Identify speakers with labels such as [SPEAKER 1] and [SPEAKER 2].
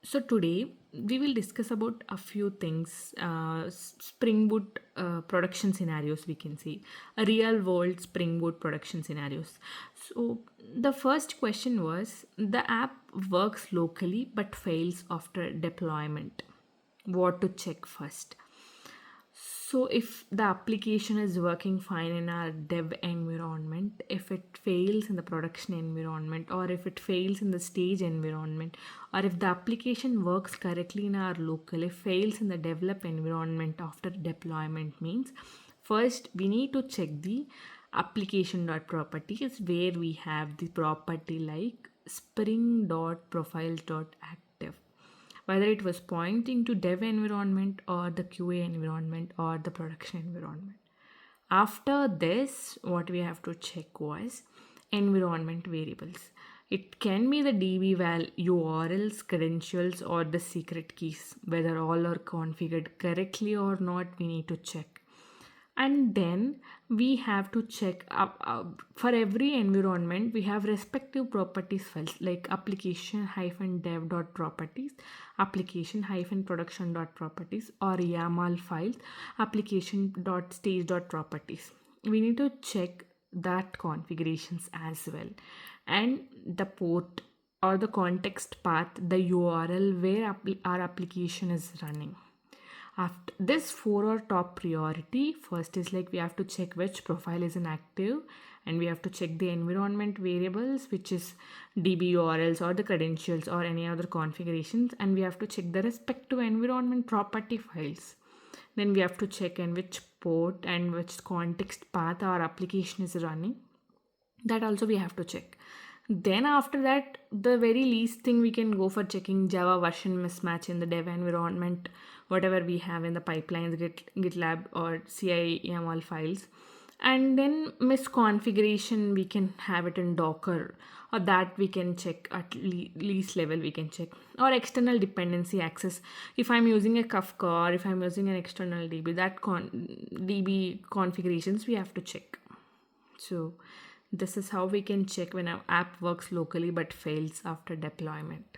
[SPEAKER 1] So today we will discuss about a few things, Spring Boot production scenarios. We can see a real world Spring Boot production scenarios. So the first question was, the app works locally but fails after deployment. What to check first? So if the application is working fine in our dev environment, if it fails in the production environment, or if it fails in the stage environment, or if the application works correctly in our local, if fails in the develop environment after deployment, means first we need to check the application.properties where we have the property like spring.profiles.active, whether it was pointing to dev environment or the QA environment or the production environment. After this, what we have to check was environment variables. It can be the DB val URLs, credentials, or the secret keys. Whether all are configured correctly or not, we need to check. And then we have to check up for every environment. We have respective properties files like application dev dot properties, application production dot properties, or YAML files, application dot stage dot properties. We need to check that configurations as well, and the port or the context path, the URL where our application is running. After this, four are top priority. First is like we have to check which profile is inactive, and we have to check the environment variables, which is DB URLs or the credentials or any other configurations, and we have to check the respective environment property files. Then we have to check in which port and which context path our application is running. That also we have to check. Then after that, the very least thing we can go for checking Java version mismatch in the dev environment, whatever we have in the pipelines, GitLab or CI YAML files. And then misconfiguration, we can have it in Docker, or that we can check at least level we can check, or external dependency access. If I'm using a Kafka or if I'm using an external DB, DB configurations we have to check. So this is how we can check when our app works locally but fails after deployment.